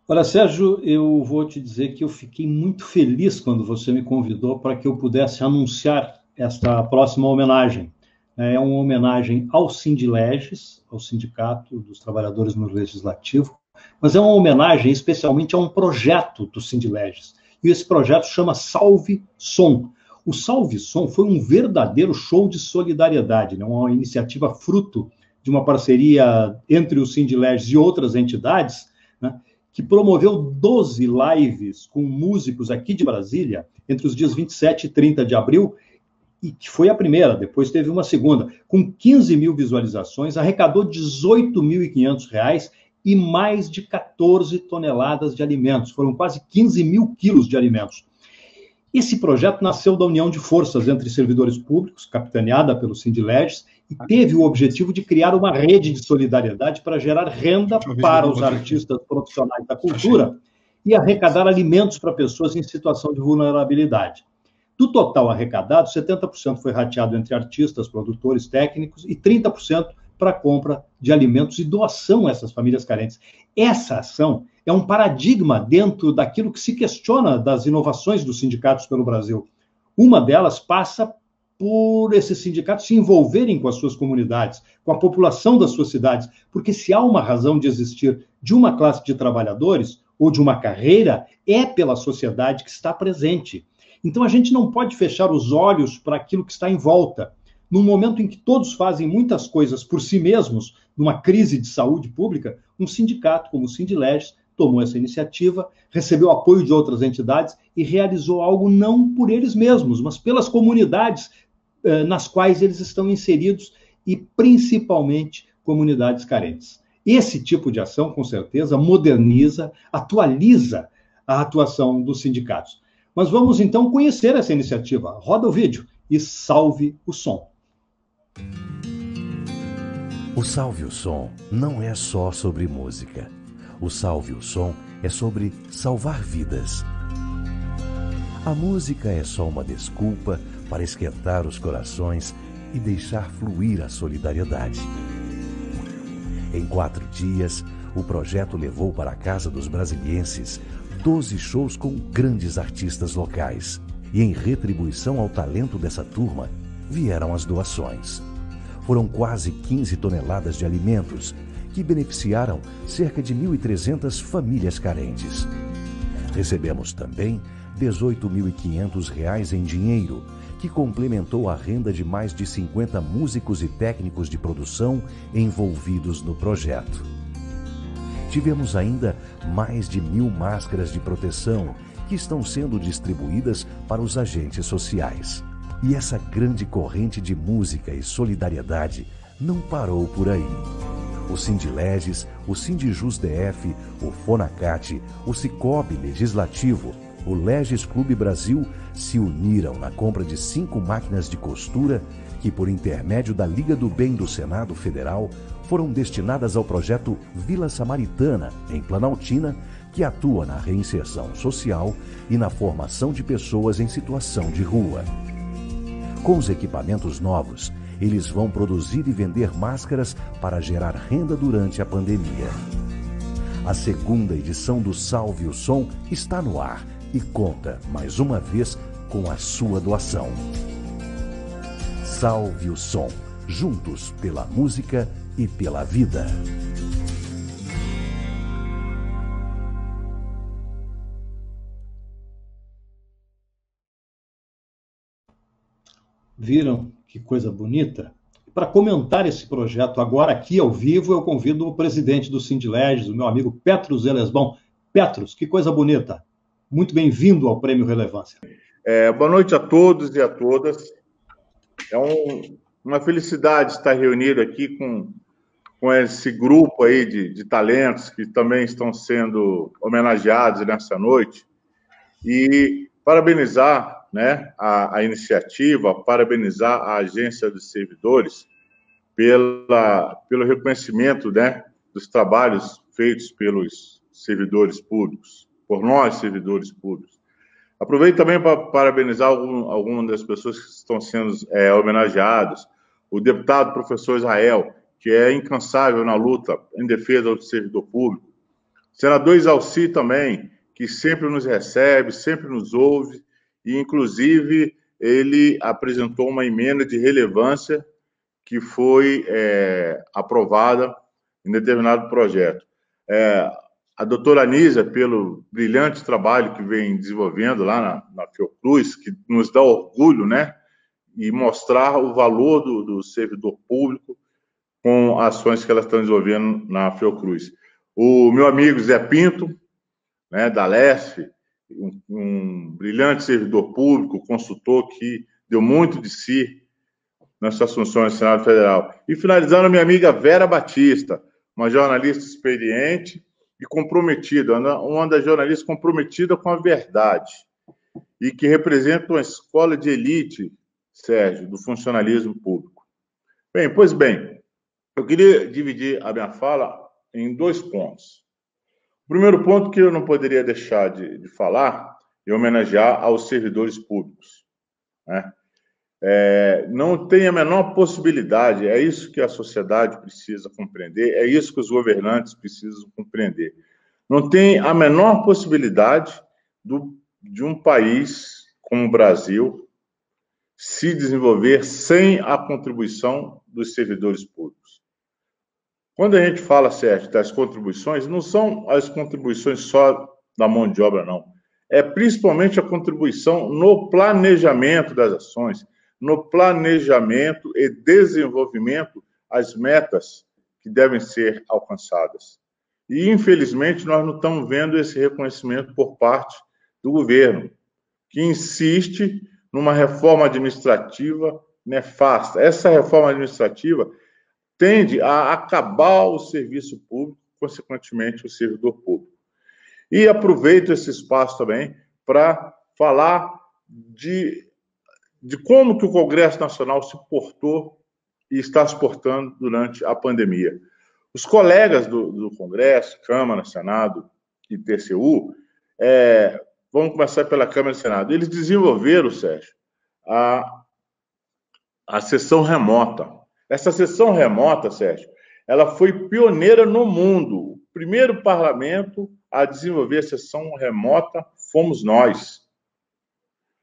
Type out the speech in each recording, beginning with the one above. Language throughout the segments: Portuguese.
Olha, Sérgio, eu vou te dizer que eu fiquei muito feliz quando você me convidou para que eu pudesse anunciar esta próxima homenagem. É uma homenagem ao Sindileges, ao Sindicato dos Trabalhadores no Legislativo, mas é uma homenagem especialmente a um projeto do Sindileges. E esse projeto chama Salve Som. O Salve Som foi um verdadeiro show de solidariedade, né? Uma iniciativa fruto de uma parceria entre o Sindileges e outras entidades, né? Que promoveu 12 lives com músicos aqui de Brasília, entre os dias 27 e 30 de abril, e que foi a primeira, depois teve uma segunda, com 15 mil visualizações, arrecadou R$ 18.500 e mais de 14 toneladas de alimentos. Foram quase 15 mil quilos de alimentos. Esse projeto nasceu da união de forças entre servidores públicos, capitaneada pelo Sindileges, e teve o objetivo de criar uma rede de solidariedade para gerar renda para os artistas profissionais da cultura e arrecadar alimentos para pessoas em situação de vulnerabilidade. Do total arrecadado, 70% foi rateado entre artistas, produtores, técnicos e 30% para compra de alimentos e doação a essas famílias carentes. Essa ação é um paradigma dentro daquilo que se questiona das inovações dos sindicatos pelo Brasil. Uma delas passa por esses sindicatos se envolverem com as suas comunidades, com a população das suas cidades, porque se há uma razão de existir de uma classe de trabalhadores ou de uma carreira, é pela sociedade que está presente. Então a gente não pode fechar os olhos para aquilo que está em volta. Num momento em que todos fazem muitas coisas por si mesmos, numa crise de saúde pública, um sindicato como o Sindileges tomou essa iniciativa, recebeu apoio de outras entidades e realizou algo não por eles mesmos, mas pelas comunidades nas quais eles estão inseridos e principalmente comunidades carentes. Esse tipo de ação, com certeza, moderniza, atualiza a atuação dos sindicatos. Mas vamos então conhecer essa iniciativa. Roda o vídeo e salve o som. O Salve o Som não é só sobre música. O Salve o Som é sobre salvar vidas. A música é só uma desculpa para esquentar os corações e deixar fluir a solidariedade. Em 4 dias, o projeto levou para a casa dos brasilienses 12 shows com grandes artistas locais. E em retribuição ao talento dessa turma, vieram as doações. Foram quase 15 toneladas de alimentos, que beneficiaram cerca de 1.300 famílias carentes. Recebemos também R$ 18.500 em dinheiro, que complementou a renda de mais de 50 músicos e técnicos de produção envolvidos no projeto. Tivemos ainda mais de 1.000 máscaras de proteção, que estão sendo distribuídas para os agentes sociais. E essa grande corrente de música e solidariedade não parou por aí. O Sindileges, o Sindijus DF, o Fonacat, o Cicobi Legislativo, o Leges Clube Brasil se uniram na compra de 5 máquinas de costura que, por intermédio da Liga do Bem do Senado Federal, foram destinadas ao projeto Vila Samaritana, em Planaltina, que atua na reinserção social e na formação de pessoas em situação de rua. Com os equipamentos novos, eles vão produzir e vender máscaras para gerar renda durante a pandemia. A segunda edição do Salve o Som está no ar e conta, mais uma vez, com a sua doação. Salve o Som, juntos pela música e pela vida. Viram que coisa bonita? Para comentar esse projeto agora aqui ao vivo, eu convido o presidente do Sindileges, o meu amigo Petros Elesbão. Petros, que coisa bonita. Muito bem-vindo ao Prêmio Relevância. Boa noite a todos e a todas. É uma felicidade estar reunido aqui com esse grupo aí de talentos que também estão sendo homenageados nessa noite e parabenizar, né, a iniciativa, parabenizar a Agência dos Servidores pelo reconhecimento, né, dos trabalhos feitos pelos servidores públicos, por nós, servidores públicos. Aproveito também para parabenizar algumas das pessoas que estão sendo homenageadas. O deputado professor Israel, que é incansável na luta em defesa do servidor público. Senador Isalci também, que sempre nos recebe, sempre nos ouve, e, inclusive, ele apresentou uma emenda de relevância que foi aprovada em determinado projeto. A doutora Anísia, pelo brilhante trabalho que vem desenvolvendo lá na Fiocruz, que nos dá orgulho, né? E mostrar o valor do servidor público com ações que elas estão desenvolvendo na Fiocruz. O meu amigo Zé Pinto, né, da LESF, um brilhante servidor público, consultor que deu muito de si nas suas funções no Senado Federal. E finalizando, a minha amiga Vera Batista, uma jornalista experiente e comprometida, uma das jornalistas comprometida com a verdade e que representa uma escola de elite, Sérgio, do funcionalismo público. Bem, pois bem, eu queria dividir a minha fala em 2 pontos. O primeiro ponto que eu não poderia deixar de falar é homenagear aos servidores públicos, né? Não tem a menor possibilidade, é isso que a sociedade precisa compreender, é isso que os governantes precisam compreender. Não tem a menor possibilidade de um país como o Brasil se desenvolver sem a contribuição dos servidores públicos. Quando a gente fala, Sérgio, das contribuições, não são as contribuições só da mão de obra, não. É principalmente a contribuição no planejamento das ações, no planejamento e desenvolvimento as metas que devem ser alcançadas. E, infelizmente, nós não estamos vendo esse reconhecimento por parte do governo, que insiste numa reforma administrativa nefasta. Essa reforma administrativa tende a acabar o serviço público, consequentemente, o servidor público. E aproveito esse espaço também para falar de como que o Congresso Nacional se portou e está se portando durante a pandemia. Os colegas do Congresso, Câmara, Senado e TCU, vamos começar pela Câmara e Senado, eles desenvolveram, Sérgio, a sessão remota. Essa sessão remota, Sérgio, ela foi pioneira no mundo. O primeiro parlamento a desenvolver a sessão remota fomos nós.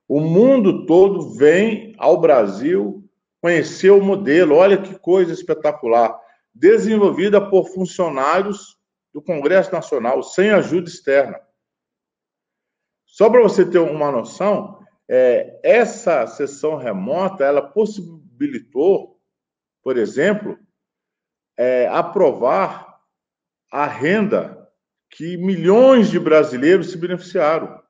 O mundo todo vem ao Brasil conhecer o modelo. Olha que coisa espetacular. Desenvolvida por funcionários do Congresso Nacional, sem ajuda externa. Só para você ter uma noção, essa sessão remota, ela possibilitou, por exemplo, aprovar a renda que milhões de brasileiros se beneficiaram.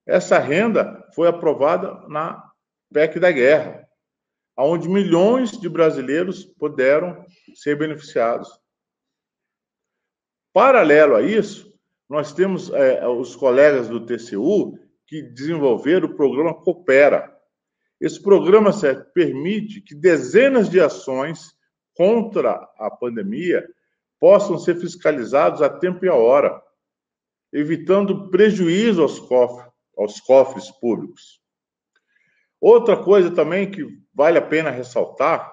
Essa renda foi aprovada na PEC da Guerra, onde milhões de brasileiros puderam ser beneficiados. Paralelo a isso, nós temos os colegas do TCU que desenvolveram o programa Coopera. Esse programa, Sérgio, permite que dezenas de ações contra a pandemia possam ser fiscalizados a tempo e a hora, evitando prejuízo aos cofres públicos. Outra coisa também que vale a pena ressaltar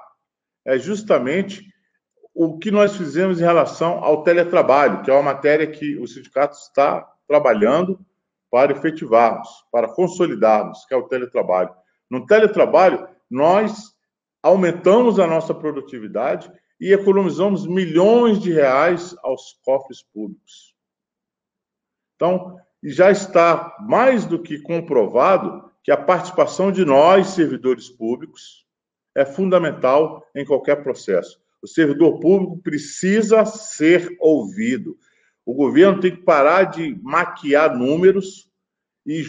é justamente o que nós fizemos em relação ao teletrabalho, que é uma matéria que o sindicato está trabalhando para efetivarmos, para consolidarmos, que é o teletrabalho. No teletrabalho, nós aumentamos a nossa produtividade e economizamos milhões de reais aos cofres públicos. Então, já está mais do que comprovado que a participação de nós, servidores públicos, é fundamental em qualquer processo. O servidor público precisa ser ouvido. O governo tem que parar de maquiar números e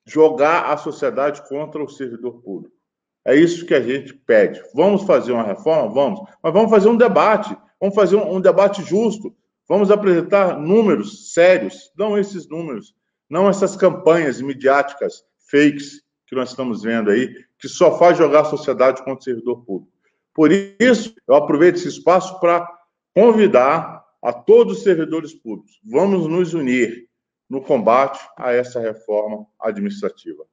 jogar a sociedade contra o servidor público. É isso que a gente pede. Vamos fazer uma reforma? Vamos. Mas vamos fazer um debate. Vamos fazer um debate justo. Vamos apresentar números sérios, não esses números, não essas campanhas midiáticas fakes que nós estamos vendo aí, que só faz jogar a sociedade contra o servidor público. Por isso, eu aproveito esse espaço para convidar a todos os servidores públicos. Vamos nos unir no combate a essa reforma administrativa.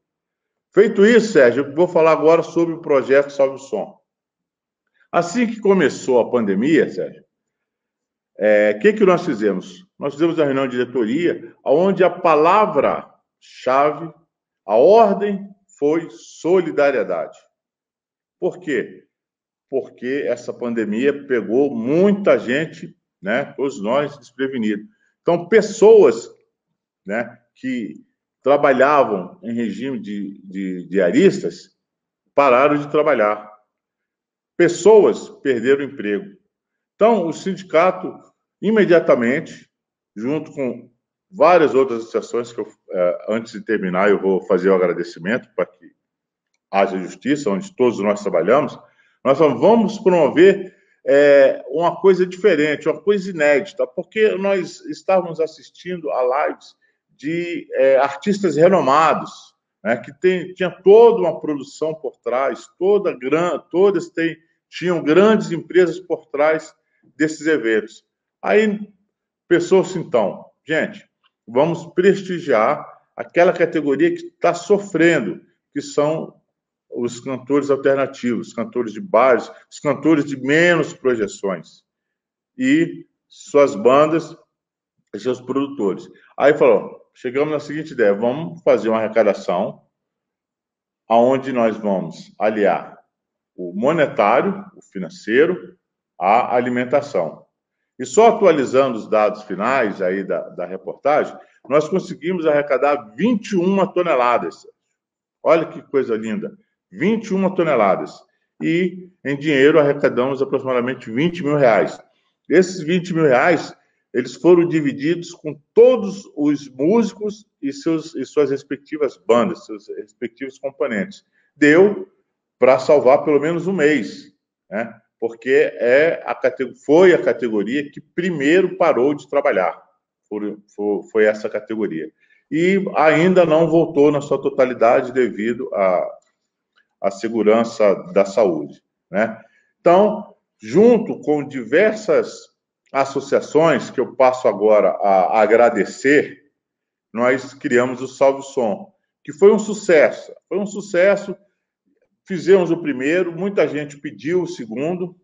Feito isso, Sérgio, eu vou falar agora sobre o projeto Salve o Som. Assim que começou a pandemia, Sérgio, que nós fizemos? Nós fizemos a reunião de diretoria, onde a palavra-chave, a ordem foi solidariedade. Por quê? Porque essa pandemia pegou muita gente, né, todos nós desprevenidos. Então, pessoas, né, que trabalhavam em regime de diaristas pararam de trabalhar. Pessoas perderam o emprego. Então, o sindicato, imediatamente, junto com várias outras associações, que antes de terminar, eu vou fazer o agradecimento para que haja justiça, onde todos nós trabalhamos, nós vamos promover uma coisa diferente, uma coisa inédita, porque nós estávamos assistindo a lives de artistas renomados, né, que tinha toda uma produção por trás, todas tinham grandes empresas por trás desses eventos. Aí pensou-se, então, gente, vamos prestigiar aquela categoria que está sofrendo, que são os cantores alternativos, os cantores de bares, os cantores de menos projeções, e suas bandas e seus produtores. Aí chegamos na seguinte ideia: vamos fazer uma arrecadação onde nós vamos aliar o monetário, o financeiro, à alimentação. E só atualizando os dados finais aí da reportagem, nós conseguimos arrecadar 21 toneladas. Olha que coisa linda! 21 toneladas. E, em dinheiro, arrecadamos aproximadamente R$20 mil. Esses R$20 mil, eles foram divididos com todos os músicos e suas respectivas bandas, seus respectivos componentes. Deu para salvar pelo menos um mês, né? Porque foi a categoria que primeiro parou de trabalhar. Foi essa categoria. E ainda não voltou na sua totalidade devido à segurança da saúde, né? Então, junto com diversas associações, que eu passo agora a agradecer, nós criamos o Salve o Som, que foi um sucesso. Foi um sucesso. Fizemos o primeiro, muita gente pediu o segundo,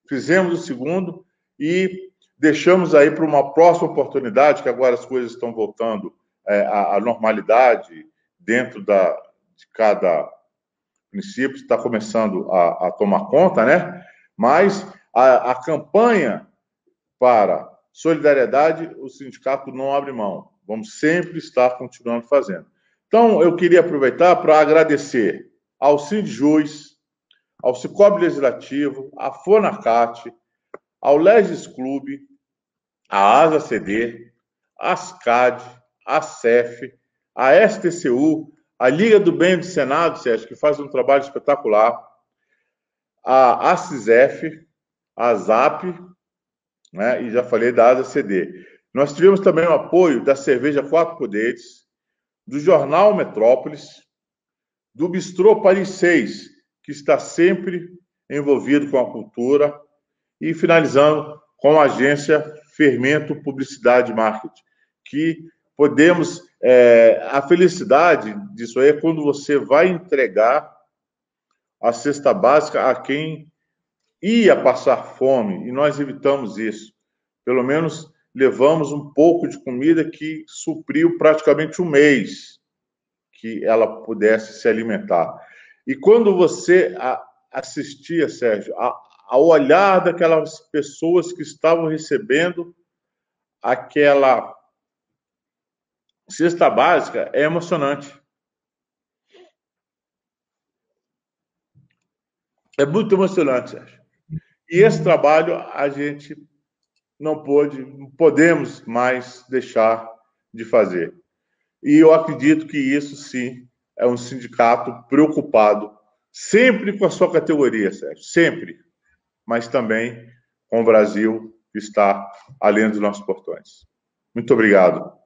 fizemos o segundo e deixamos aí para uma próxima oportunidade, que agora as coisas estão voltando à normalidade dentro de cada município, está começando a tomar conta, né? Mas a campanha para solidariedade, o sindicato não abre mão. Vamos sempre estar continuando fazendo. Então, eu queria aproveitar para agradecer ao Sindjus, ao Cicobi Legislativo, à Fonacat, ao Legis Clube, à Asa CD, à ASCAD, à CEF, à STCU, à Liga do Bem do Senado, Sérgio, que faz um trabalho espetacular, à ACISF, à ZAP, né, e já falei da Asa CD. Nós tivemos também o apoio da Cerveja Quatro Poderes, do Jornal Metrópolis, do Bistrô Paris 6, que está sempre envolvido com a cultura, e finalizando com a agência Fermento Publicidade e Marketing, que podemos... a felicidade disso aí é quando você vai entregar a cesta básica a quem ia passar fome, e nós evitamos isso. Pelo menos levamos um pouco de comida que supriu praticamente um mês que ela pudesse se alimentar. E quando você assistia, Sérgio, ao olhar daquelas pessoas que estavam recebendo aquela cesta básica, é emocionante. É muito emocionante, Sérgio. E esse trabalho a gente não podemos mais deixar de fazer. E eu acredito que isso, sim, é um sindicato preocupado, sempre com a sua categoria, Sérgio, sempre, mas também com o Brasil, que está além dos nossos portões. Muito obrigado.